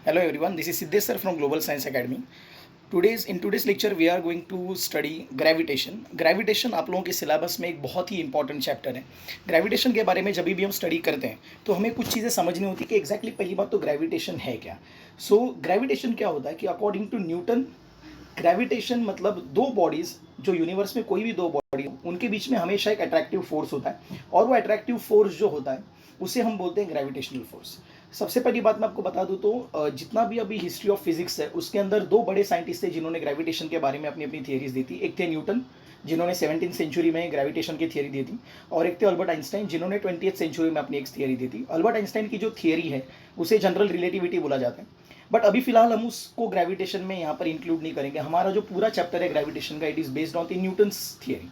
Hello everyone, this is Siddesh sir from Global Science Academy. In today's lecture we are going to study gravitation. Gravitation आप लोगों के syllabus में एक बहुत ही important chapter है. Gravitation के बारे में जब भी हम स्टडी करते हैं तो हमें कुछ चीज़ें समझनी होती है कि एग्जैक्टली पहली बात तो ग्रेविटेशन है क्या. सो ग्रेविटेशन क्या होता है कि अकॉर्डिंग टू न्यूटन ग्रेविटेशन मतलब दो बॉडीज़ जो यूनिवर्स में कोई भी दो बॉडी हो उनके बीच में हमेशा एक अट्रैक्टिव फोर्स होता है और वो अट्रैक्टिव फोर्स जो होता है उसे हम बोलते हैं ग्रेविटेशनल फोर्स. सबसे पहली बात मैं आपको बता दूं तो जितना भी अभी हिस्ट्री ऑफ फिजिक्स है उसके अंदर दो बड़े साइंटिस्ट थे जिन्होंने ग्रेविटेशन के बारे में अपनी अपनी थियरीज दी थी. एक थे न्यूटन जिन्होंने 17वीं सेंचुरी में ग्रेविटेशन की थियरी दी थी और एक थे अल्बर्ट आइंस्टाइन जिन्होंने 20वीं सेंचुरी में अपनी एक थियरी दी थी. अल्बर्ट आइंस्टाइन की जो थियरी है उसे जनरल रिलेटिविटी बोला जाता है, बट अभी फिलहाल हम उसको ग्रेविटेशन में यहाँ पर इंक्लूड नहीं करेंगे. हमारा जो पूरा चैप्टर है ग्रेविटेशन का it is based on the Newton's theory,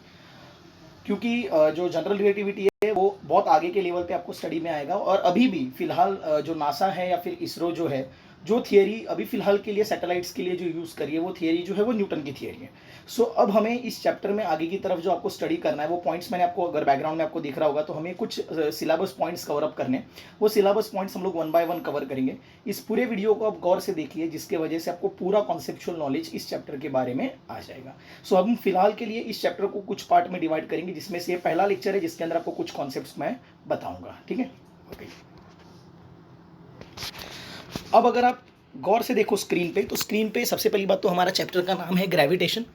क्योंकि जो जनरल रिलेटिविटी है वो बहुत आगे के लेवल पे आपको स्टडी में आएगा. और अभी भी फिलहाल जो नासा है या फिर इसरो जो है जो थियरी अभी फिलहाल के लिए सैटेलाइट्स के लिए जो यूज़ करी है वो थियरी जो है वो न्यूटन की थियरी है. सो अब हमें इस चैप्टर में आगे की तरफ जो आपको स्टडी करना है वो पॉइंट्स मैंने आपको अगर बैकग्राउंड में आपको दिख रहा होगा तो हमें कुछ सिलेबस पॉइंट्स कवर अप करने. वो सिलेबस पॉइंट्स हम लोग 1 बाय 1 कवर करेंगे. इस पूरे वीडियो को आप गौर से देखिए जिसके वजह से आपको पूरा कॉन्सेप्चुअल नॉलेज इस चैप्टर के बारे में आ जाएगा. सो हम फिलहाल के लिए इस चैप्टर को कुछ पार्ट में डिवाइड करेंगे जिसमें से ये पहला लेक्चर है जिसके अंदर आपको कुछ कॉन्सेप्ट्स मैं बताऊंगा. ठीक है, ओके. अब अगर आप गौर से देखो स्क्रीन पे तो स्क्रीन पे सबसे पहली बात तो हमारा चैप्टर का नाम है ग्रेविटेशन.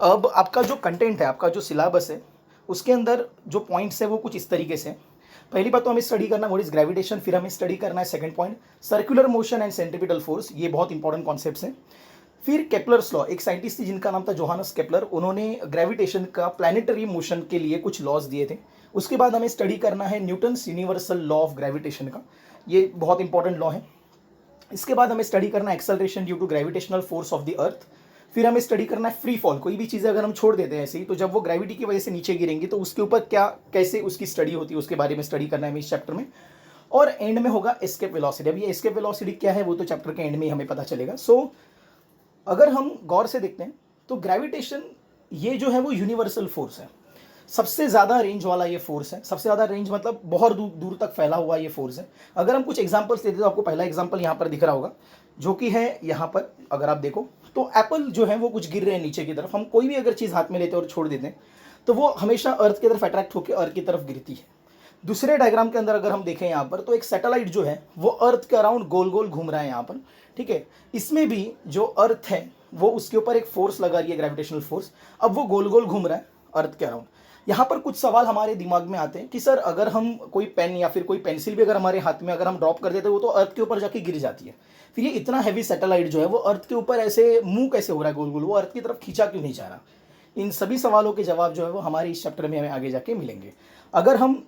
अब आपका जो कंटेंट है आपका जो सिलेबस है उसके अंदर जो पॉइंट्स है वो कुछ इस तरीके से. पहली बात तो हमें स्टडी करना व्हाट इज ग्रेविटेशन, फिर हमें स्टडी करना है second point circular motion and centripetal force, ये बहुत इंपॉर्टेंट कॉन्सेप्ट्स हैं. फिर केपलर्स लॉ, एक साइंटिस्ट थी जिनका नाम था जोहानस केपलर, उन्होंने ग्रेविटेशन का प्लैनेटरी मोशन के लिए कुछ लॉज दिए थे. उसके बाद हमें स्टडी करना है Newton's universal law of gravitation का, ये बहुत इंपॉर्टेंट लॉ है. इसके बाद हमें स्टडी करना है acceleration due to gravitational force of the earth. फिर हमें स्टडी करना है फ्री फॉल, कोई भी चीज़ें अगर हम छोड़ देते हैं ऐसे ही तो जब वो ग्रेविटी की वजह से नीचे गिरेंगी तो उसके ऊपर क्या कैसे उसकी स्टडी होती है उसके बारे में स्टडी करना है हमें इस चैप्टर में. और एंड में होगा एस्केप वेलोसिटी. अब ये एस्केप वेलोसिटी क्या है वो तो चैप्टर के एंड में ही हमें पता चलेगा. सो अगर हम गौर से देखते हैं तो ग्रेविटेशन ये जो है वो यूनिवर्सल फोर्स है. सबसे ज़्यादा रेंज वाला ये फोर्स है. सबसे ज़्यादा रेंज मतलब बहुत दूर दूर तक फैला हुआ ये फोर्स है. अगर हम कुछ एग्जांपल्स लेते तो आपको पहला एग्जांपल यहाँ पर दिख रहा होगा जो कि है यहाँ पर. अगर आप देखो तो एप्पल जो है वो कुछ गिर रहे हैं नीचे की तरफ. हम कोई भी अगर चीज़ हाथ में लेते हैं और छोड़ देते हैं तो वो हमेशा अर्थ की तरफ अट्रैक्ट होकर अर्थ की तरफ गिरती है. दूसरे डायग्राम के अंदर अगर हम देखें यहाँ पर तो एक सैटेलाइट जो है वो अर्थ के अराउंड गोल गोल घूम रहा है यहाँ पर. ठीक है, इसमें भी जो अर्थ है वो उसके ऊपर एक फोर्स लगा रही है ग्रेविटेशनल फोर्स. अब वो गोल गोल घूम रहा है अर्थ के अराउंड. यहाँ पर कुछ सवाल हमारे दिमाग में आते हैं कि सर अगर हम कोई पेन या फिर कोई पेंसिल भी अगर हमारे हाथ में अगर हम ड्रॉप कर देते हैं वो तो अर्थ के ऊपर जाके गिर जाती है. फिर ये इतना हैवी सैटेलाइट जो है वो अर्थ के ऊपर ऐसे मूव कैसे हो रहा है गोल गोल, वो अर्थ की तरफ खींचा क्यों नहीं जा रहा. इन सभी सवालों के जवाब जो है वो हमारे इस चैप्टर में हमें आगे जाके मिलेंगे. अगर हम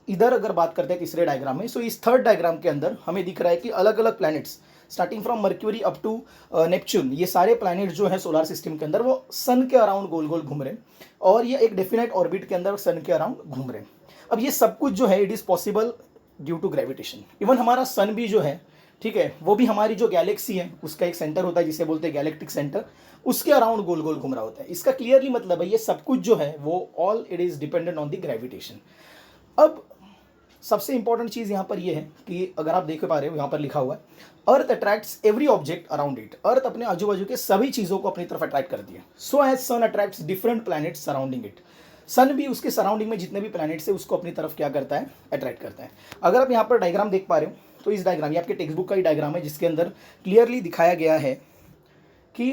इधर अगर बात करते हैं तीसरे डायग्राम में, सो इस थर्ड डायग्राम के अंदर हमें दिख रहा है कि अलग अलग planets starting from Mercury up to Neptune, ये सारे प्लैनेट जो है सोलर सिस्टम के अंदर वो सन के अराउंड गोल गोल घूम रहे हैं और ये एक डेफिनेट ऑर्बिट के अंदर सन के अराउंड घूम रहे हैं. अब ये सब कुछ जो है it is possible due to gravitation. Even हमारा सन भी जो है, ठीक है, वो भी हमारी जो गैलेक्सी है उसका एक सेंटर होता है जिसे बोलते हैं गैलेक्टिक सेंटर, उसके अराउंड गोल गोल घूम रहा होता है. इसका क्लियरली मतलब है ये सब कुछ जो है वो all it is dependent on the gravitation. अब सबसे इंपॉर्टेंट चीज़ यहाँ पर ये है कि अगर आप देख पा रहे हो यहाँ पर लिखा हुआ है earth attracts every object around it. Earth अपने आजू बाजू के सभी चीज़ों को अपनी तरफ अट्रैक्ट करती है. So as sun attracts different planets surrounding it. Sun भी उसके सराउंडिंग में जितने भी प्लैनेट्स है उसको अपनी तरफ क्या करता है, अट्रैक्ट करता है. अगर आप यहाँ पर डायग्राम देख पा रहे हो तो इस डायग्राम, ये आपके टेक्स्ट बुक का ही डायग्राम है जिसके अंदर क्लियरली दिखाया गया है कि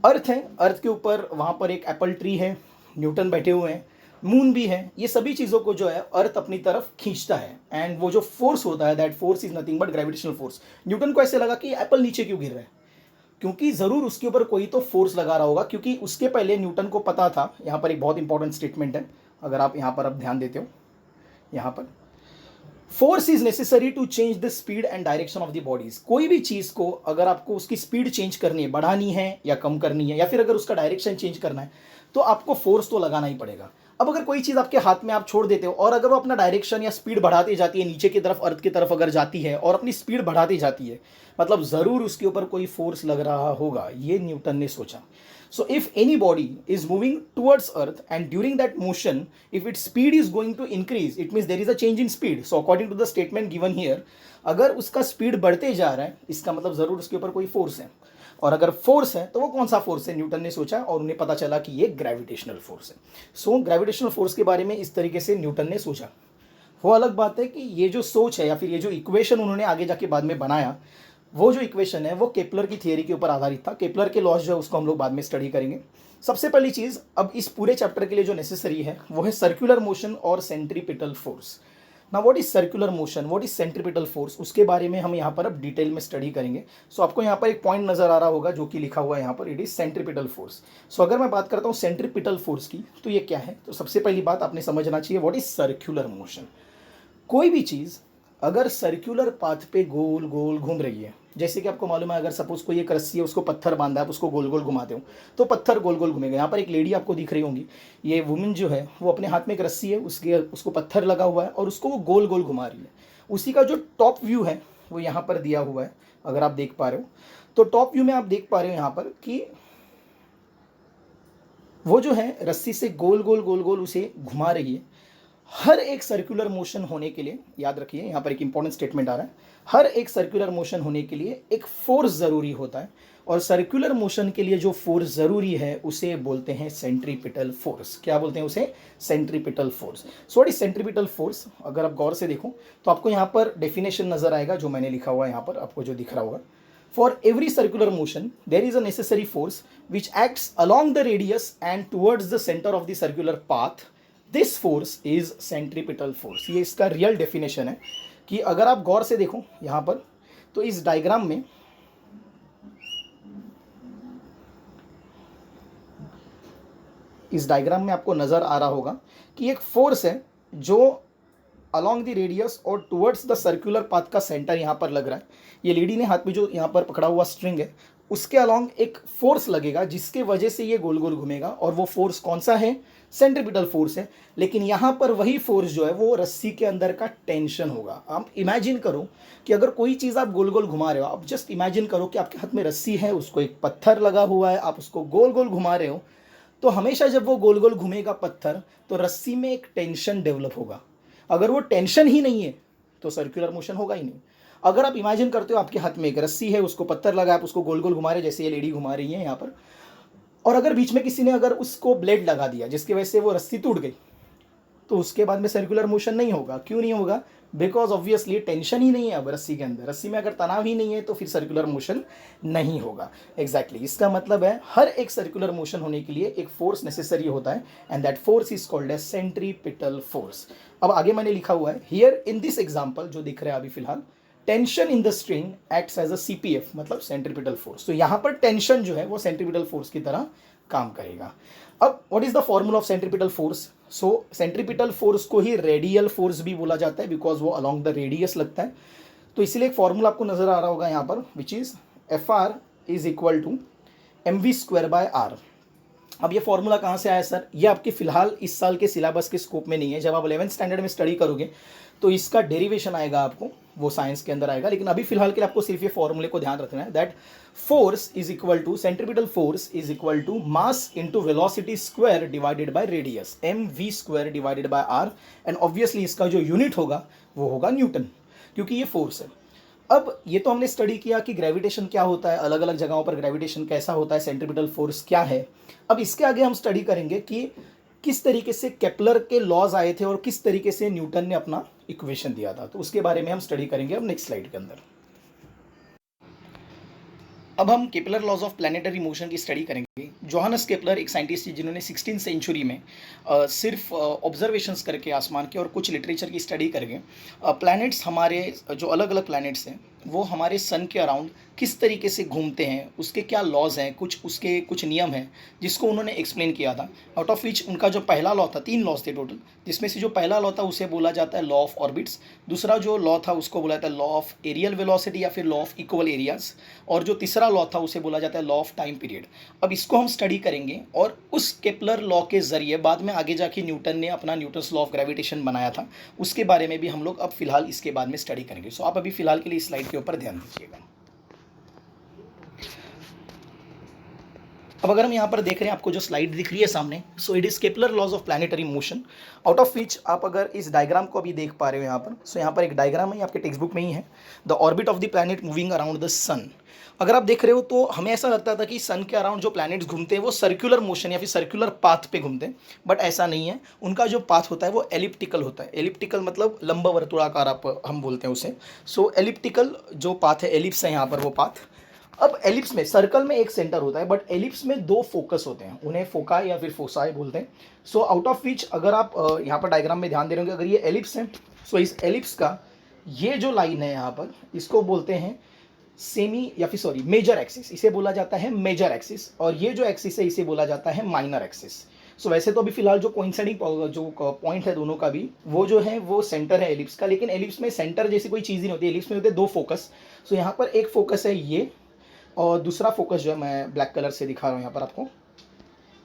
अर्थ है, अर्थ के ऊपर वहाँ पर एक एप्पल ट्री है, न्यूटन बैठे हुए हैं, मून भी है. ये सभी चीज़ों को जो है अर्थ अपनी तरफ खींचता है एंड वो जो फोर्स होता है that force is nothing but gravitational force. Newton को ऐसे लगा कि एप्पल नीचे क्यों गिर रहा है, क्योंकि ज़रूर उसके ऊपर कोई तो फोर्स लगा रहा होगा. क्योंकि उसके पहले न्यूटन को पता था, यहाँ पर एक बहुत इंपॉर्टेंट स्टेटमेंट है अगर आप यहाँ पर अब ध्यान देते हो, यहाँ पर force is necessary to change the speed and direction of the bodies. कोई भी चीज़ को अगर आपको उसकी स्पीड चेंज करनी है, बढ़ानी है या कम करनी है, या फिर अगर उसका डायरेक्शन चेंज करना है तो आपको फोर्स तो लगाना ही पड़ेगा. अब अगर कोई चीज़ आपके हाथ में आप छोड़ देते हो और अगर वो अपना डायरेक्शन या स्पीड बढ़ाती जाती है नीचे की तरफ, अर्थ की तरफ अगर जाती है और अपनी स्पीड बढ़ाती जाती है, मतलब ज़रूर उसके ऊपर कोई फोर्स लग रहा होगा, ये न्यूटन ने सोचा. So if any body is moving towards earth and during that motion if its speed is going to increase, it means there is a change in speed. So according to the statement given here, अगर उसका speed बढ़ते जा रहा है इसका मतलब ज़रूर उसके ऊपर कोई फोर्स है, और अगर फोर्स है तो वो कौन सा फोर्स है, न्यूटन ने सोचा और उन्हें पता चला कि ये ग्रेविटेशनल फोर्स है. सो ग्रेविटेशनल फोर्स के बारे में इस तरीके से न्यूटन ने सोचा. वो अलग बात है कि ये जो सोच है या फिर ये जो इक्वेशन उन्होंने आगे जाके बाद में बनाया, वो जो इक्वेशन है वो केपलर की थियरी के ऊपर आधारित था. केपलर के लॉज जो है उसको हम लोग बाद में स्टडी करेंगे. सबसे पहली चीज़ अब इस पूरे चैप्टर के लिए जो नेसेसरी है वो है सर्कुलर मोशन और सेंट्रीपिटल फोर्स. ना what is circular motion, what is centripetal force, उसके बारे में हम यहाँ पर अब डिटेल में स्टडी करेंगे. सो आपको यहाँ पर एक पॉइंट नजर आ रहा होगा जो कि लिखा हुआ है यहाँ पर, इट इज सेंट्रीपिटल फोर्स. सो अगर मैं बात करता हूँ सेंट्रीपिटल फोर्स की तो ये क्या है, तो सबसे पहली बात आपने समझना चाहिए व्हाट इज सर्कुलर मोशन. कोई भी चीज़ अगर सर्कुलर पाथ पे गोल गोल घूम रही है, जैसे कि आपको मालूम है अगर सपोज कोई एक रस्सी है उसको पत्थर बांधा है, आप उसको गोल गोल घुमाते हो तो पत्थर गोल गोल घूमेगा. यहाँ पर एक लेडी आपको दिख रही होंगी, ये वुमेन जो है वो अपने हाथ में एक रस्सी है, उसको पत्थर लगा हुआ है और उसको वो गोल गोल घुमा रही है. उसी का जो टॉप व्यू है वो यहाँ पर दिया हुआ है, अगर आप देख पा रहे हो तो टॉप व्यू में आप देख पा रहे हो यहाँ पर कि वो जो है रस्सी से गोल गोल गोल गोल उसे घुमा रही है. हर एक सर्कुलर मोशन होने के लिए, याद रखिए यहाँ पर एक इंपॉर्टेंट स्टेटमेंट आ रहा है, हर एक सर्कुलर मोशन होने के लिए एक फोर्स ज़रूरी होता है और सर्कुलर मोशन के लिए जो फोर्स ज़रूरी है उसे बोलते हैं सेंट्रीपिटल फोर्स. क्या बोलते हैं उसे, centripetal force. So what is centripetal force, अगर आप गौर से देखो तो आपको यहाँ पर डेफिनेशन नज़र आएगा जो मैंने लिखा हुआ है यहाँ पर, आपको जो दिख रहा होगा. For every circular motion there is a necessary force which acts along the radius and towards the centre of the circular path. This force is centripetal force. ये इसका रियल डेफिनेशन है कि अगर आप गौर से देखो यहाँ पर तो इस डायग्राम में आपको नज़र आ रहा होगा कि एक फोर्स है जो अलॉन्ग द रेडियस और टुवर्ड्स द सर्कुलर पाथ का सेंटर यहाँ पर लग रहा है. ये लेडी ने हाथ में जो यहाँ पर पकड़ा हुआ स्ट्रिंग है उसके अलॉन्ग एक फोर्स लगेगा जिसके वजह से ये गोल गोल घूमेगा, और वो फोर्स कौन सा है, सेंट्रीपिटल फोर्स है. लेकिन यहाँ पर वही फोर्स जो है वो रस्सी के अंदर का टेंशन होगा. आप इमेजिन करो कि अगर कोई चीज़ आप गोल गोल घुमा रहे हो, आप जस्ट इमेजिन करो कि आपके हाथ में रस्सी है, उसको एक पत्थर लगा हुआ है, आप उसको गोल गोल घुमा रहे हो, तो हमेशा जब वो गोल गोल घूमेगा पत्थर तो रस्सी में एक टेंशन डेवलप होगा. अगर वो टेंशन ही नहीं है तो सर्कुलर मोशन होगा ही नहीं. अगर आप इमेजिन करते हो आपके हाथ में एक रस्सी है, उसको पत्थर लगा, आप उसको गोल गोल घुमा रहे, जैसे ये लेडी घुमा रही है यहाँ पर, और अगर बीच में किसी ने अगर उसको ब्लेड लगा दिया जिसकी वजह से वो रस्सी टूट गई, तो उसके बाद में सर्कुलर मोशन नहीं होगा. क्यों नहीं होगा, बिकॉज ऑब्वियसली टेंशन ही नहीं है अब रस्सी के अंदर. रस्सी में अगर तनाव ही नहीं है तो फिर सर्कुलर मोशन नहीं होगा. एग्जैक्टली इसका मतलब है हर एक सर्कुलर मोशन होने के लिए एक फोर्स नेसेसरी होता है and that force is called as centripetal force. अब आगे मैंने लिखा हुआ है हियर इन दिस एग्जाम्पल जो दिख रहा है अभी फिलहाल, tension in the string acts as a CPF, मतलब सेंट्रीपिटल फोर्स. तो यहाँ पर टेंशन जो है वो सेंट्रीपिटल फोर्स की तरह काम करेगा. अब what is the formula of centripetal force. So centripetal force को ही रेडियल फोर्स भी बोला जाता है बिकॉज वो अलॉन्ग द रेडियस लगता है. तो इसलिए एक फॉर्मूला आपको नजर आ रहा होगा यहाँ पर which is Fr is equal to mv²/r. अब ये फॉर्मूला कहाँ से आया सर, ये आपके फिलहाल इस साल के सिलेबस के स्कोप में नहीं है. जब आप 11th स्टैंडर्ड में स्टडी करोगे तो इसका डेरिवेशन आएगा आपको, वो साइंस के अंदर आएगा. लेकिन अभी फिलहाल के लिए आपको सिर्फ ये फॉर्मूले को ध्यान रखना है that force is equal to centripetal force is equal to mass into velocity square divided by radius, mv² divided by r. And obviously इसका जो यूनिट होगा वो होगा न्यूटन, क्योंकि ये फोर्स है. अब ये तो हमने स्टडी किया कि ग्रेविटेशन क्या होता है, अलग अलग जगहों पर ग्रेविटेशन कैसा होता है, सेंट्रीपिटल फोर्स क्या है. अब इसके आगे हम स्टडी करेंगे कि किस तरीके से केपलर के लॉज आए थे और किस तरीके से न्यूटन ने अपना इक्वेशन दिया था. तो उसके बारे में हम स्टडी करेंगे अब नेक्स्ट स्लाइड के अंदर. अब हम Kepler laws of planetary motion की स्टडी करेंगे. जोहानस केपलर एक साइंटिस्ट थी जिन्होंने 16th सेंचुरी में सिर्फ ऑब्जर्वेशंस करके आसमान के और कुछ लिटरेचर की स्टडी करके प्लैनेट्स, हमारे जो अलग अलग प्लैनेट्स हैं वो हमारे सन के अराउंड किस तरीके से घूमते हैं, उसके क्या लॉज हैं, कुछ उसके कुछ नियम हैं जिसको उन्होंने एक्सप्लेन किया था। आउट ऑफ विच उनका जो पहला लॉ था, 3 लॉज थे टोटल, जिसमें से जो पहला लॉ था उसे बोला जाता है लॉ ऑफ ऑर्बिट्स। दूसरा जो लॉ था उसको बोला जाता है लॉ ऑफ एरियल वेलोसिटी या फिर लॉ ऑफ इक्वल एरियाज। और जो तीसरा लॉ था उसे बोला जाता है लॉ ऑफ टाइम पीरियड। अब इसको हम स्टडी करेंगे और उस केपलर लॉ के ज़रिए बाद में आगे जाके न्यूटन ने अपना न्यूटन्स लॉ ऑफ ग्रेविटेशन बनाया था, उसके बारे में भी हम लोग अब फिलहाल इसके बाद में स्टडी करेंगे। सो आप अभी फिलहाल के लिए स्लाइड के ऊपर ध्यान दीजिएगा। अब अगर हम यहाँ पर देख रहे हैं, आपको जो स्लाइड दिख रही है सामने, so it is Kepler laws of planetary motion, out of which आप अगर इस डायग्राम को अभी देख पा रहे हो यहाँ पर, सो यहाँ पर एक डायग्राम है, आपके टेक्स्ट बुक में ही है, the orbit of the planet moving around the sun. अगर आप देख रहे हो तो हमें ऐसा लगता था कि सन के अराउंड जो प्लैनेट्स घूमते हैं वो सर्कुलर मोशन या फिर सर्कुलर पाथ पे घूमते हैं, बट ऐसा नहीं है। उनका जो पाथ होता है वो एलिप्टिकल होता है। एलिप्टिकल मतलब लंबा वर्तुलाकार, आप हम बोलते हैं उसे। सो एलिप्टिकल जो पाथ है, एलिप्स है यहाँ पर वो पाथ। अब एलिप्स में, सर्कल में एक सेंटर होता है, बट एलिप्स में 2 फोकस होते हैं, उन्हें फोकाई या फिर फोसाई बोलते हैं। सो आउट ऑफ विच अगर आप यहाँ पर डायग्राम में ध्यान दे रहे होंगे, अगर ये एलिप्स है, सो इस एलिप्स का ये जो लाइन है यहाँ पर, इसको बोलते हैं सेमी या फिर सॉरी मेजर एक्सिस, इसे बोला जाता है मेजर एक्सिस। और ये जो एक्सिस है इसे बोला जाता है माइनर एक्सिस। सो वैसे तो अभी फिलहाल जो कोइंसाइडिंग जो पॉइंट है दोनों का भी, वो जो है वो सेंटर है एलिप्स का, लेकिन एलिप्स में सेंटर जैसी कोई चीज़ नहीं होती। एलिप्स में होते हैं 2 फोकस। सो यहाँ पर एक फोकस है ये, और दूसरा फोकस जो है मैं ब्लैक कलर से दिखा रहा हूँ यहाँ पर आपको।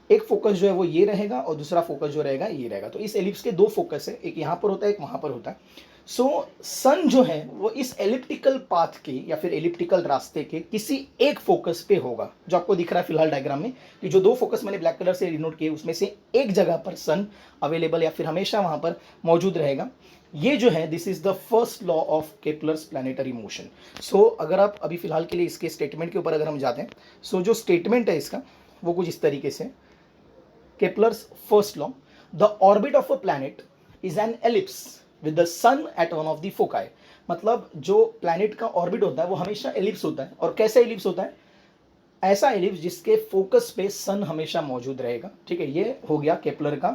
एक फोकस जो है वो ये रहेगा और दूसरा फोकस जो रहेगा ये रहेगा। तो इस एलिप्स के 2 फोकस है, एक यहाँ पर होता है, एक वहाँ पर होता है। सो सन जो है वो इस एलिप्टिकल पाथ के या फिर एलिप्टिकल रास्ते के किसी एक फोकस पे होगा, जो आपको दिख रहा है फिलहाल डायग्राम में कि जो 2 फोकस मैंने ब्लैक कलर से डिनोट किए उसमें से एक जगह पर सन अवेलेबल या फिर हमेशा वहाँ पर मौजूद रहेगा। ये जो है this is the first law of Kepler's planetary motion. सो अगर आप अभी फिलहाल के लिए इसके स्टेटमेंट के ऊपर अगर हम जाते हैं, सो जो स्टेटमेंट है इसका वो कुछ इस तरीके से, Kepler's first law, the orbit of a planet is an ellipse with the sun at one of the foci. मतलब जो प्लैनेट का ऑर्बिट होता है वो हमेशा एलिप्स होता है। और कैसे एलिप्स होता है? ऐसा एलिप्स जिसके फोकस पे सन हमेशा मौजूद रहेगा। ठीक है, ये हो गया केपलर का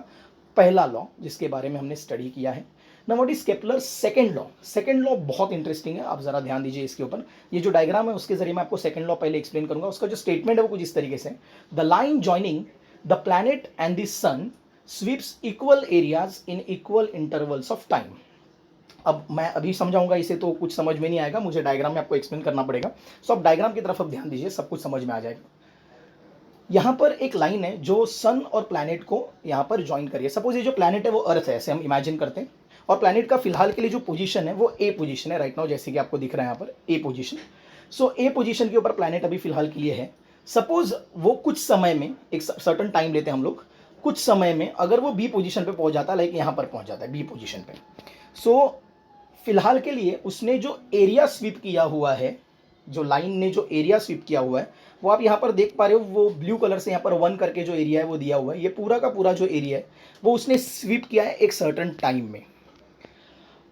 पहला लॉ जिसके बारे में हमने स्टडी किया है। Now what is Kepler second law? Second law बहुत इंटरेस्टिंग है, आप जरा ध्यान दीजिए इसके ऊपर। ये जो डायग्राम है उसके जरिए मैं आपको सेकंड लॉ पहले एक्सप्लेन करूंगा। उसका जो स्टेटमेंट है वो कुछ इस तरीके से, the line joining the planet and the sun sweeps equal areas in equal intervals of time. अब मैं अभी समझाऊंगा इसे तो कुछ समझ में नहीं आएगा, मुझे डायग्राम में आपको एक्सप्लेन करना पड़ेगा। सो आप डायग्राम की तरफ अब ध्यान दीजिए, सब कुछ समझ में आ जाएगा। यहाँ पर एक लाइन है जो सन और प्लैनेट को यहाँ पर ज्वाइन करिए। सपोज ये जो प्लैनेट है वो अर्थ है, ऐसे हम इमेजिन करते हैं, और प्लैनेट का फिलहाल के लिए जो पोजीशन है वो ए पोजीशन है राइट नाउ, जैसे कि आपको दिख रहा है यहाँ पर ए पोजीशन। सो ए पोजीशन के ऊपर प्लैनेट अभी फिलहाल के लिए है। सपोज वो कुछ समय में, एक सर्टन टाइम लेते हैं हम लोग, कुछ समय में अगर वो बी पोजीशन पे पहुंच जाता है, लाइक यहाँ पर पहुंच जाता है बी पोजीशन पे, सो फिलहाल के लिए उसने जो एरिया स्वीप किया हुआ है, जो लाइन ने जो एरिया स्वीप किया हुआ है वो आप यहाँ पर देख पा रहे हो, वो ब्लू कलर से यहाँ पर 1 करके जो एरिया है वो दिया हुआ है। ये पूरा का पूरा जो एरिया है वो उसने स्वीप किया है एक सर्टन टाइम में।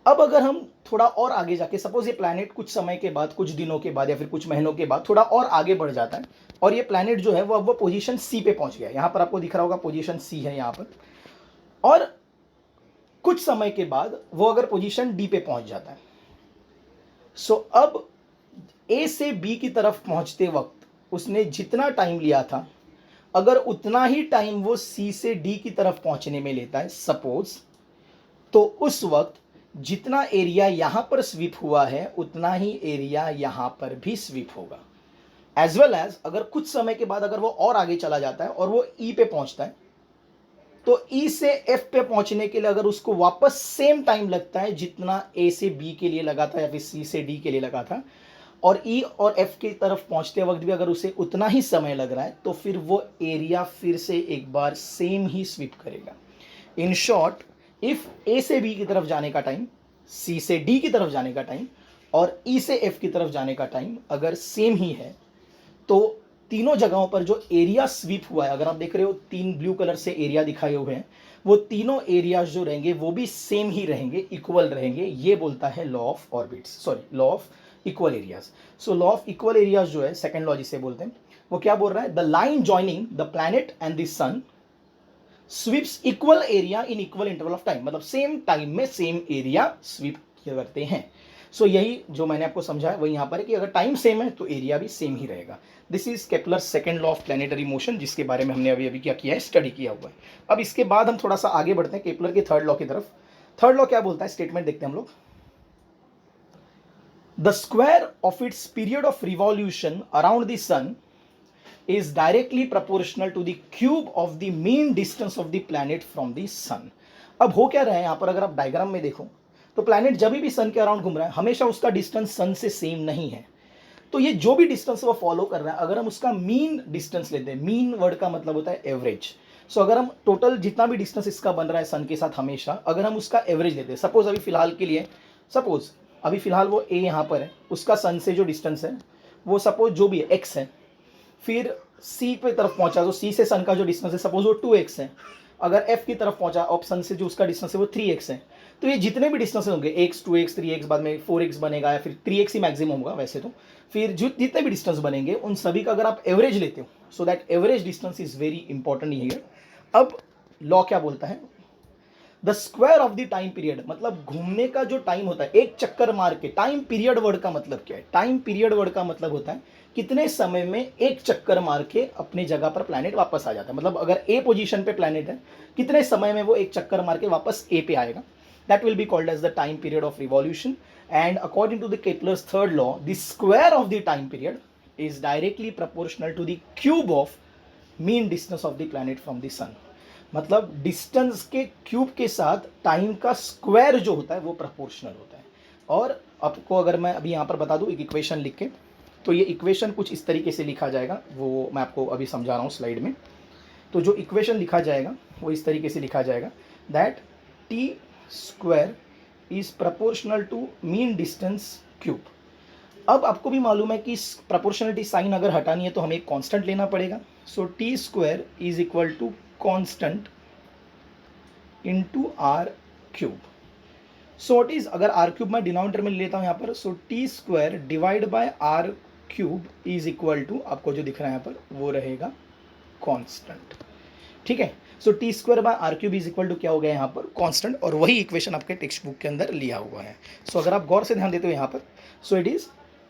अब अगर हम थोड़ा और आगे जाके, सपोज ये प्लैनेट कुछ समय के बाद, कुछ दिनों के बाद या फिर कुछ महीनों के बाद थोड़ा और आगे बढ़ जाता है, और ये प्लैनेट जो है वो अब वो पोजीशन सी पे पहुंच गया। यहाँ पर आपको दिख रहा होगा पोजीशन सी है यहाँ पर, और कुछ समय के बाद वो अगर पोजीशन डी पे पहुंच जाता है। सो अब ए से बी की तरफ पहुंचते वक्त उसने जितना टाइम लिया था, अगर उतना ही टाइम वो सी से डी की तरफ पहुंचने में लेता है सपोज, तो उस वक्त जितना एरिया यहां पर स्वीप हुआ है उतना ही एरिया यहां पर भी स्वीप होगा। एज वेल एज अगर कुछ समय के बाद अगर वो और आगे चला जाता है और वो ई पे पहुंचता है, तो ई से एफ पे पहुंचने के लिए अगर उसको वापस सेम टाइम लगता है जितना ए से बी के लिए लगा था या फिर सी से डी के लिए लगा था, और ई और एफ की तरफ पहुंचते वक्त भी अगर उसे उतना ही समय लग रहा है, तो फिर वो एरिया फिर से एक बार सेम ही स्वीप करेगा। इन शॉर्ट, इफ ए से बी की तरफ जाने का टाइम, सी से डी की तरफ जाने का टाइम और ई से एफ की तरफ जाने का टाइम अगर सेम ही है, तो तीनों जगहों पर जो एरिया स्वीप हुआ है, अगर आप देख रहे हो 3 ब्लू कलर से एरिया दिखाए हुए हैं, वो तीनों एरियाज जो रहेंगे वो भी सेम ही रहेंगे, इक्वल रहेंगे। ये बोलता है law of orbits, sorry law of equal areas. So law of equal areas जो है सेकंड लॉ जिसे बोलते हैं, वो क्या बोल रहा है? The line joining the planet and the sun sweeps equal area in equal interval of time. मतलब सेम टाइम में सेम एरिया स्वीप करते हैं। सो यही जो मैंने आपको समझाया वही यहाँ पर है कि अगर टाइम सेम है तो एरिया भी सेम ही रहेगा। This is Kepler second law of planetary motion, जिसके बारे में हमने अभी अभी क्या किया है, स्टडी किया हुआ है। अब इसके बाद हम थोड़ा सा आगे बढ़ते हैं केपलर के थर्ड लॉ की तरफ। थर्ड लॉ क्या बोलता है, स्टेटमेंट देखते हैं हम लोग। The square of its period of revolution around the sun is directly proportional to the cube of the mean distance of the planet from the sun। अब हो क्या रहा है यहाँ पर, अगर आप डायग्राम में देखो तो प्लैनेट जब भी सन के अराउंड घूम रहा है हमेशा उसका डिस्टेंस सन से सेम नहीं है। तो ये जो भी डिस्टेंस वो फॉलो कर रहा है, अगर हम उसका मीन डिस्टेंस लेते हैं, मीन वर्ड का मतलब होता है एवरेज। सो अगर हम टोटल जितना भी डिस्टेंस इसका बन रहा है सन के साथ हमेशा, अगर हम उसका एवरेज लेते हैं, सपोज अभी फिलहाल के लिए, सपोज अभी फिलहाल वो ए यहाँ पर है, उसका सन से जो डिस्टेंस है वो सपोज जो भी है एक्स है, फिर सी पे तरफ पहुंचा तो सी से सन का जो डिस्टेंस है सपोज वो 2x है, अगर एफ की तरफ पहुंचा ऑप्शन से जो उसका डिस्टेंस है वो 3x है। तो ये जितने भी डिस्टेंस होंगे x 2x 3x बाद में 4x बनेगा या फिर 3x ही मैक्सिमम होगा वैसे तो, फिर जो जितने भी डिस्टेंस बनेंगे उन सभी का अगर आप एवरेज लेते हो, so that average distance is very important here. अब लॉ क्या बोलता है, the square of the time period, मतलब घूमने का जो टाइम होता है एक चक्कर मार के, टाइम पीरियड वर्ड का मतलब क्या है, टाइम पीरियड वर्ड का मतलब होता है कितने समय में एक चक्कर मार के अपनी जगह पर प्लैनेट वापस आ जाता है। मतलब अगर ए पोजीशन पे प्लैनेट है, कितने समय में वो एक चक्कर मार के वापस ए पे आएगा, that will be called as the time period of revolution. And according to the Kepler's third law, the square of the time period is directly proportional to the cube of mean distance of the planet from the sun. मतलब distance के cube के साथ time का square जो होता है वो proportional होता है। और आपको अगर मैं अभी यहाँ पर बता दूँ एक इक्वेशन लिख के, तो ये इक्वेशन कुछ इस तरीके से लिखा जाएगा, वो मैं आपको अभी समझा रहा हूँ स्लाइड में। तो जो इक्वेशन लिखा जाएगा वो इस तरीके से लिखा जाएगा that T square is proportional to mean distance cube. अब आपको भी मालूम है कि प्रपोर्शनलिटी साइन अगर हटानी है तो हमें एक कांस्टेंट लेना पड़ेगा। So T square is equal to constant into R cube. So what is, अगर आर क्यूब मैं डिनोमिनेटर में लेता हूँ यहाँ पर, so T square divide by R cube is equal to, आपको जो दिख रहा है यहाँ पर वो रहेगा कांस्टेंट। ठीक है, so T square by R cube is equal to क्या हो गया यहाँ पर, कांस्टेंट। और वही इक्वेशन आपके टेक्स्ट बुक के अंदर लिया हुआ है। सो अगर आप गौर से ध्यान देते हो यहाँ पर, so it is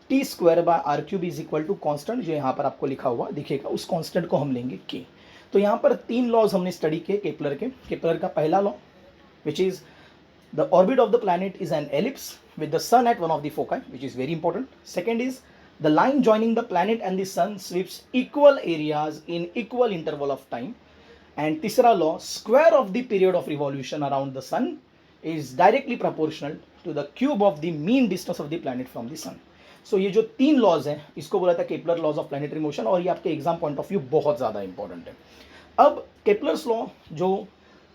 T square by R cube is equal to constant, जो यहाँ पर आपको लिखा हुआ दिखेगा, उस कांस्टेंट को हम लेंगे के। तो यहाँ पर तीन लॉज हमने स्टडी किए केपलर के। केपलर का पहला law which is the orbit of the planet is an ellipse with the sun at one of the foci, which is very important. Second is the line joining the planet and the sun sweeps equal areas in equal interval of time. And तीसरा law, square of the period of revolution around the sun is directly proportional to the cube of the mean distance of the planet from the sun. So ये जो तीन laws हैं इसको बोला था Kepler laws of planetary motion, और ये आपके एग्जाम पॉइंट ऑफ व्यू बहुत ज़्यादा इंपॉर्टेंट है। अब केपलर्स लॉ जो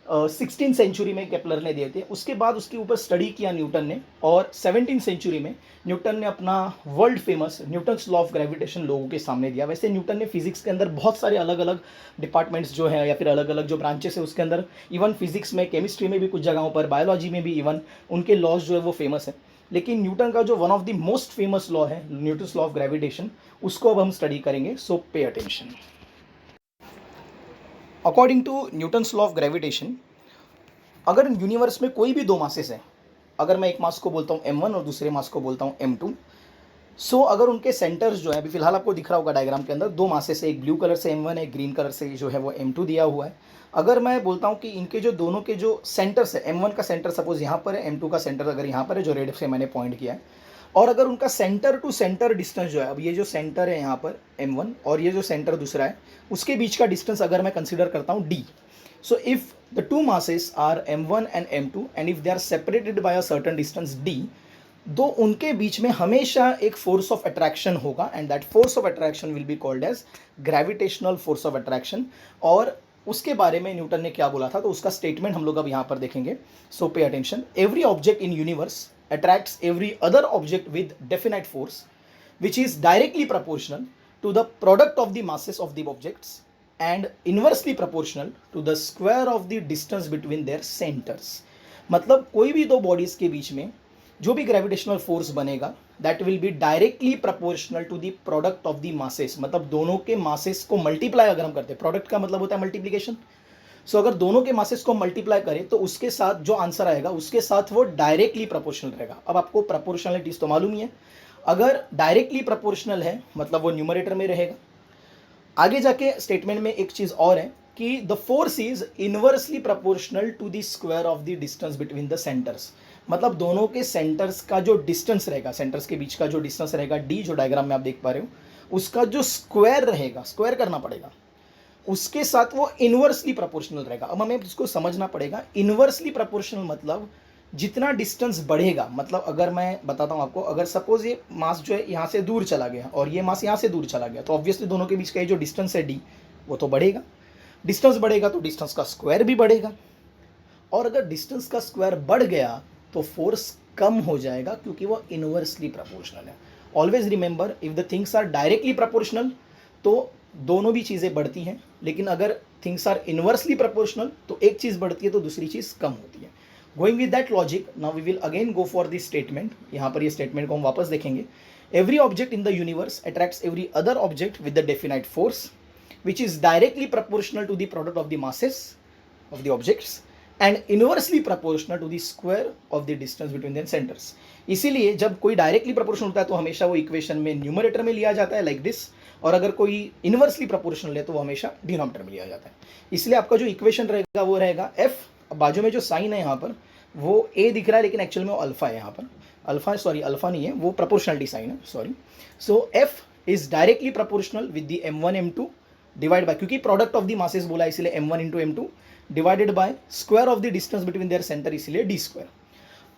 16th सेंचुरी में केपलर ने दिए थे, उसके बाद उसके ऊपर स्टडी किया न्यूटन ने, और 17th सेंचुरी में न्यूटन ने अपना world famous Newton's law of gravitation लोगों के सामने दिया। वैसे न्यूटन ने फिजिक्स के अंदर बहुत सारे अलग अलग डिपार्टमेंट्स जो हैं या फिर अलग अलग जो ब्रांचेस है उसके अंदर, इवन फिजिक्स में, केमिस्ट्री में भी कुछ जगहों पर, बायोलॉजी में भी इवन उनके लॉज जो है वो फेमस है। लेकिन न्यूटन का जो one of the most famous law है न्यूटन्स लॉ ऑफ ग्रेविटेशन, उसको अब हम स्टडी करेंगे। So pay attention. According to Newton's law of gravitation, अगर यूनिवर्स में कोई भी दो मासेस हैं, अगर मैं एक मास को बोलता हूँ m1 और दूसरे मास को बोलता हूँ m2, सो अगर उनके सेंटर्स जो है, अभी फिलहाल आपको दिख रहा होगा डायग्राम के अंदर, दो मासेस है, एक ब्लू कलर से m1 है, ग्रीन कलर से जो है वो m2 दिया हुआ है। अगर मैं बोलता हूँ कि इनके जो दोनों के जो सेंटर्स है, m1 का सेंटर सपोज यहाँ पर है, m2 का सेंटर अगर यहाँ पर है, जो रेड से मैंने पॉइंट किया है, और अगर उनका सेंटर टू सेंटर डिस्टेंस जो है, अब ये जो सेंटर है यहाँ पर m1 और ये जो सेंटर दूसरा है, उसके बीच का डिस्टेंस अगर मैं कंसिडर करता हूँ d। So if the two masses are m1 and m2 and if they are separated by a certain distance d, दो उनके बीच में हमेशा एक फोर्स ऑफ अट्रैक्शन होगा, and that force of attraction will be called as gravitational force of attraction. और उसके बारे में न्यूटन ने क्या बोला था, तो उसका स्टेटमेंट हम लोग अब यहाँ पर देखेंगे। So pay attention, every object in universe attracts every other object with definite force which is directly proportional to the product of the masses of the objects and inversely proportional to the square of the distance between their centers। मतलब कोई भी दो bodies के बीच में जो भी gravitational force बनेगा that will be directly proportional to the product of the masses. मतलब दोनों के मासेस को मल्टीप्लाई अगर हम करते हैं, प्रोडक्ट का मतलब होता है मल्टीप्लिकेशन, सो अगर दोनों के मासेस को मल्टीप्लाई करें तो उसके साथ जो आंसर आएगा उसके साथ वो डायरेक्टली प्रोपोर्शनल रहेगा। अब आपको प्रोपोर्शनलिटीज तो मालूम ही है, अगर डायरेक्टली प्रोपोर्शनल है मतलब वो न्यूमरेटर में रहेगा। आगे जाके स्टेटमेंट में एक चीज और है कि the force is inversely proportional to the square of the distance between the centres. मतलब दोनों के सेंटर्स का जो डिस्टेंस रहेगा, सेंटर्स के बीच का जो डिस्टेंस रहेगा डी, जो डायग्राम में आप देख पा रहे हो, उसका जो स्क्वायर रहेगा, स्क्वायर करना पड़ेगा, उसके साथ वो इनवर्सली प्रोपोर्शनल रहेगा। अब हमें इसको समझना पड़ेगा। इनवर्सली प्रोपोर्शनल मतलब जितना डिस्टेंस बढ़ेगा, मतलब अगर मैं बताता हूँ आपको, अगर सपोज ये मास जो है यहाँ से दूर चला गया और ये मास यहाँ से दूर चला गया, तो ऑब्वियसली दोनों के बीच का ये जो डिस्टेंस है डी, वो तो बढ़ेगा। डिस्टेंस बढ़ेगा तो डिस्टेंस का स्क्वायर भी बढ़ेगा, और अगर डिस्टेंस का स्क्वायर बढ़ गया तो फोर्स कम हो जाएगा, क्योंकि वो इनवर्सली प्रोपोर्शनल है। Always remember, if the things are directly proportional तो दोनों भी चीज़ें बढ़ती हैं, लेकिन अगर थिंग्स आर इनवर्सली प्रोपोर्शनल तो एक चीज़ बढ़ती है तो दूसरी चीज़ कम होती है। Going with that logic, now we will again go for this statement. यहाँ पर ये स्टेटमेंट को हम वापस देखेंगे। Every object in the universe attracts every other object with the definite force which is directly proportional to the product of the masses of the objects and inversely proportional to the square of the distance between their centers। इसीलिए जब कोई directly proportional होता है तो हमेशा वो equation में numerator में लिया जाता है लाइक दिस, और अगर कोई इनवर्सली प्रोपोर्शनल है तो वो हमेशा डिनोमिनेटर में लिया जाता है। इसलिए आपका जो इक्वेशन रहेगा वो रहेगा एफ, बाजू में जो साइन है यहाँ पर वो ए दिख रहा है, लेकिन एक्चुअल में वो अल्फा है। यहाँ पर अल्फा, सॉरी अल्फा नहीं है, वो प्रोपोर्शनलिटी साइन है, sorry. So F is directly proportional with the m1 m2 divide bye, क्योंकि प्रोडक्ट ऑफ द मासेस बोला इसलिए m1 into m2 divided by square of the distance between their centre, इसलिए D square.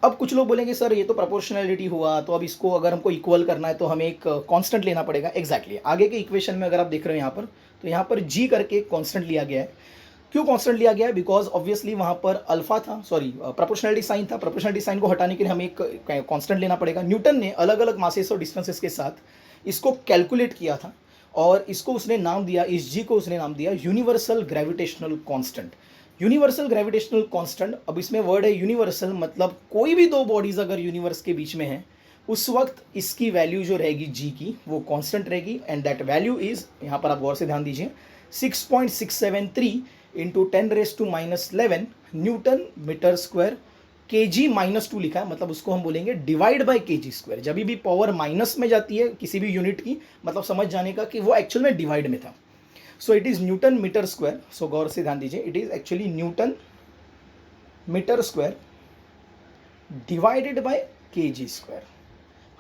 अब कुछ लोग बोलेंगे sir ये तो प्रोपोर्शनलिटी हुआ, तो अब इसको अगर हमको इक्वल करना है तो हमें एक कांस्टेंट लेना पड़ेगा। एग्जैक्टली आगे के इक्वेशन में अगर आप देख रहे हो यहाँ पर, तो यहाँ पर g करके कांस्टेंट लिया गया है। क्यों कांस्टेंट लिया गया है? बिकॉज ऑब्वियसली वहाँ पर अल्फा था, सॉरी प्रोपोर्शनलिटी साइन था। प्रोपोर्शनलिटी साइन को हटाने के लिए हमें एक कांस्टेंट लेना पड़ेगा। न्यूटन ने अलग अलग मासेस और डिस्टेंसेस के साथ इसको कैलकुलेट किया था और इसको उसने नाम दिया, इस जी को उसने नाम दिया universal gravitational constant. Universal gravitational constant, अब इसमें वर्ड है यूनिवर्सल, मतलब कोई भी दो बॉडीज अगर यूनिवर्स के बीच में है उस वक्त इसकी वैल्यू जो रहेगी जी की वो कांस्टेंट रहेगी, एंड दैट वैल्यू इज, यहाँ पर आप गौर से ध्यान दीजिए, 6.673 into 10⁻⁻11 newton metre square. kg -2 लिखा है, मतलब उसको हम बोलेंगे डिवाइड बाय kg स्क्वायर। जब भी पावर माइनस में जाती है किसी भी यूनिट की, मतलब समझ जाने का कि वो एक्चुअल में डिवाइड में था। So it is newton metre square. So गौर से ध्यान दीजिए, it is actually newton metre square divided by kg square.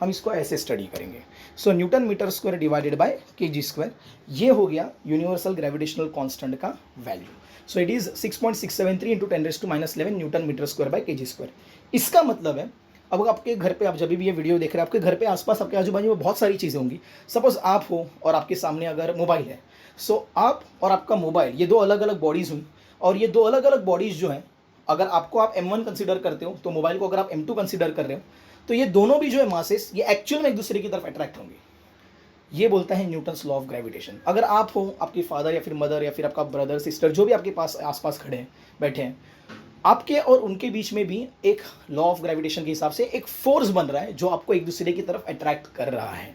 हम इसको ऐसे स्टडी करेंगे। So newton metre square divided by kg square, ये हो गया यूनिवर्सल ग्रेविटेशनल कांस्टेंट का value. So it is 6.673 into 10⁻⁻11 newton metre square by kg square. इसका मतलब है, अब आपके घर पे, आप जब भी ये वीडियो देख रहे हैं, आपके घर पे आसपास आपके आजू बाजू में बहुत सारी चीज़ें होंगी। सपोज आप हो और आपके सामने अगर मोबाइल है, सो आप और आपका मोबाइल, ये दो अलग अलग बॉडीज़ हुई, और ये दो अलग अलग बॉडीज़ जो हैं, अगर आपको आप m1 कंसिडर करते हो तो मोबाइल को अगर आप m2 कंसिडर कर रहे हो, तो ये दोनों भी जो है मासेस, ये एक्चुअल में एक दूसरे की तरफ अट्रैक्ट होंगे। ये बोलता है न्यूटन्स लॉ ऑफ ग्रेविटेशन। अगर आप हो, आपके फादर या फिर मदर या फिर आपका ब्रदर सिस्टर जो भी आपके पास आसपास खड़े हैं, बैठे हैं, आपके और उनके बीच में भी एक लॉ ऑफ ग्रेविटेशन के हिसाब से एक फोर्स बन रहा है जो आपको एक दूसरे की तरफ अट्रैक्ट कर रहा है।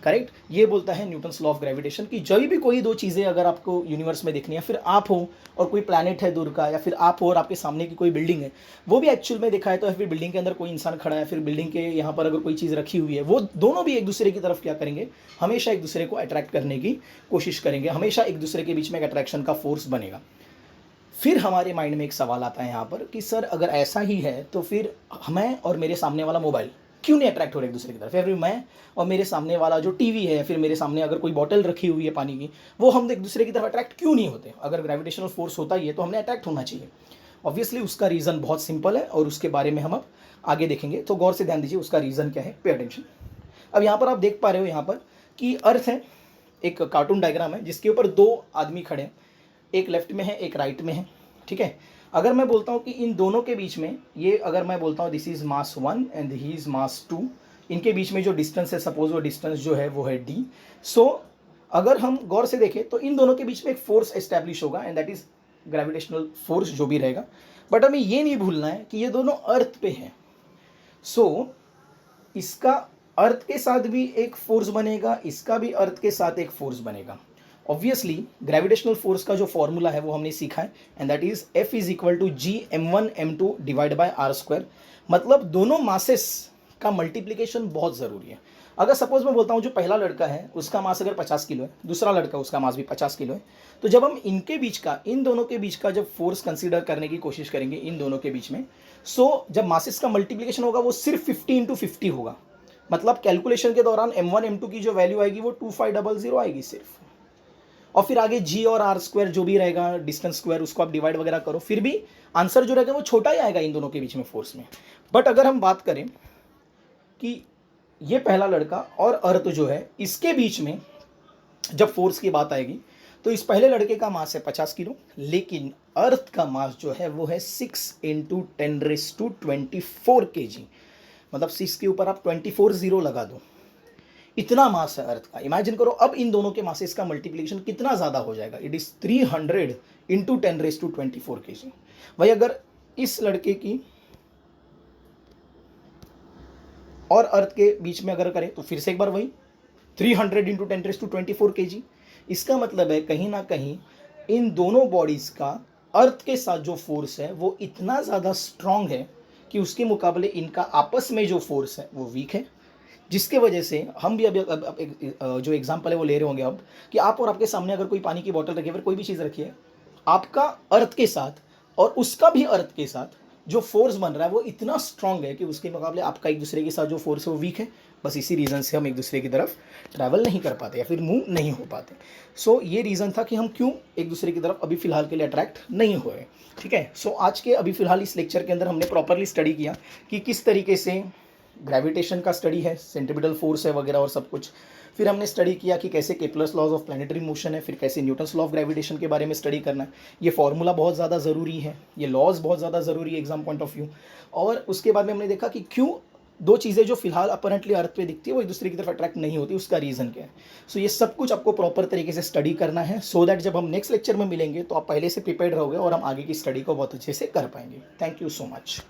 करेक्ट? ये बोलता है न्यूटन्स लॉ ऑफ ग्रेविटेशन कि जब भी कोई दो चीज़ें अगर आपको यूनिवर्स में देखनी है, फिर आप हो और कोई प्लैनेट है दूर का, या फिर आप हो और आपके सामने की कोई बिल्डिंग है, वो भी एक्चुअल में देखा है तो, फिर बिल्डिंग के अंदर कोई इंसान खड़ा है, फिर बिल्डिंग के यहाँ पर अगर कोई चीज़ रखी हुई है, वो दोनों भी एक दूसरे की तरफ क्या करेंगे, हमेशा एक दूसरे को अट्रैक्ट करने की कोशिश करेंगे। हमेशा एक दूसरे के बीच में एक अट्रैक्शन का फोर्स बनेगा। फिर हमारे माइंड में एक सवाल आता है यहाँ पर कि सर अगर ऐसा ही है तो फिर मैं और मेरे सामने वाला मोबाइल क्यों नहीं अट्रैक्ट हो रहे एक दूसरे की तरफ, या फिर मैं और मेरे सामने वाला जो टीवी है, फिर मेरे सामने अगर कोई बॉटल रखी हुई है पानी की, वो हम एक दूसरे की तरफ अट्रैक्ट क्यों नहीं होते? अगर ग्रेविटेशनल फोर्स होता ही है तो हमने अट्रैक्ट होना चाहिए। ऑब्वियसली उसका रीज़न बहुत सिंपल है और उसके बारे में हम अब आगे देखेंगे। तो गौर से ध्यान दीजिए उसका रीज़न क्या है, पे अटेंशन। अब यहाँ पर आप देख पा रहे हो यहाँ पर कि अर्थ है, एक कार्टून डायग्राम है जिसके ऊपर दो आदमी खड़े हैं, एक लेफ्ट में है एक राइट में है। ठीक है, अगर मैं बोलता हूँ कि इन दोनों के बीच में, ये अगर मैं बोलता हूँ this is mass 1 and he is mass 2, इनके बीच में जो डिस्टेंस है, सपोज वो डिस्टेंस जो है वो है d। सो अगर हम गौर से देखें तो इन दोनों के बीच में एक फोर्स एस्टैब्लिश होगा and that is gravitational force जो भी रहेगा। बट हमें ये नहीं भूलना है कि ये दोनों अर्थ पे हैं। सो इसका अर्थ के साथ भी एक फोर्स बनेगा, इसका भी अर्थ के साथ एक फोर्स बनेगा। ऑब्वियसली ग्रेविटेशनल फोर्स का जो फॉर्मूला है वो हमने सीखा है, and that is F is equal to G m1 m2 divide by R square. मतलब दोनों मासेस का मल्टीप्लीकेशन बहुत ज़रूरी है। अगर सपोज मैं बोलता हूँ जो पहला लड़का है उसका मास अगर 50 किलो है, दूसरा लड़का उसका मास भी 50 किलो है, तो जब हम इनके बीच का, इन दोनों के बीच का जब फोर्स कंसीडर करने की कोशिश करेंगे इन दोनों के बीच में, सो जब मासेस का मल्टीप्लीकेशन होगा वो सिर्फ 50 इंटू 50 होगा। मतलब कैलकुलेशन के दौरान m1 m2 की जो वैल्यू आएगी वो 2500 आएगी सिर्फ। और फिर आगे जी और आर स्क्वायर जो भी रहेगा, डिस्टेंस स्क्वायर, उसको आप डिवाइड वगैरह करो, फिर भी आंसर जो रहेगा वो छोटा ही आएगा इन दोनों के बीच में फोर्स में। बट अगर हम बात करें कि ये पहला लड़का और अर्थ जो है इसके बीच में जब फोर्स की बात आएगी, तो इस पहले लड़के का मास है 50 किलो, लेकिन अर्थ का मास जो है वो है 6 इंटू 10⁻24 kg। मतलब 6 के ऊपर आप 24 जीरो लगा दो, इतना मास है अर्थ का। इमेजिन करो अब इन दोनों के मासेस का मल्टीप्लिकेशन कितना ज़्यादा हो जाएगा, इट इज़ 300 इंटू 10⁻24 kg। भाई अगर इस लड़के की और अर्थ के बीच में अगर करें तो फिर से एक बार वही 300 इंटू 10⁻24 kg। इसका मतलब है कहीं ना कहीं इन दोनों बॉडीज़ का अर्थ के साथ जो फोर्स है वो इतना ज़्यादा स्ट्रांग है कि उसके मुकाबले इनका आपस में जो फोर्स है वो वीक है। जिसके वजह से हम भी अभी अब जो एग्जांपल है वो ले रहे होंगे अब, कि आप और आपके सामने अगर कोई पानी की बोतल रखी है, फिर कोई भी चीज़ रखी है, आपका अर्थ के साथ और उसका भी अर्थ के साथ जो फोर्स बन रहा है वो इतना स्ट्रांग है कि उसके मुकाबले आपका एक दूसरे के साथ जो फोर्स है वो वीक है। बस इसी रीज़न से हम एक दूसरे की तरफ ट्रैवल नहीं कर पाते या फिर मूव नहीं हो पाते। सो ये रीज़न था कि हम क्यों एक दूसरे की तरफ अभी फ़िलहाल के लिए अट्रैक्ट नहीं हो रहे। ठीक है, सो आज के अभी फ़िलहाल इस लेक्चर के अंदर हमने प्रॉपरली स्टडी किया कि किस तरीके से ग्रेविटेशन का स्टडी है, सेंट्रीपिटल फोर्स है वगैरह और सब कुछ। फिर हमने स्टडी किया कि कैसे Kepler's laws of planetary motion है, फिर कैसे न्यूटन्स लॉ ऑफ ग्रेविटेशन के बारे में स्टडी करना है। ये फॉर्मूला बहुत ज़्यादा ज़रूरी है, ये लॉज बहुत ज़्यादा ज़रूरी है एग्जाम पॉइंट ऑफ व्यू। और उसके बाद में हमने देखा कि क्यों दो चीज़ें जो फिलहाल अपरेंटली अर्थ पे दिखती है वो एक दूसरे की तरफ अट्रैक्ट नहीं होती, उसका रीज़न क्या है। सो ये सब कुछ आपको प्रॉपर तरीके से स्टडी करना है, सो दैट जब हम नेक्स्ट लेक्चर में मिलेंगे तो आप पहले से प्रिपेयर्ड रहोगे और हम आगे की स्टडी को बहुत अच्छे से कर पाएंगे। Thank you so much.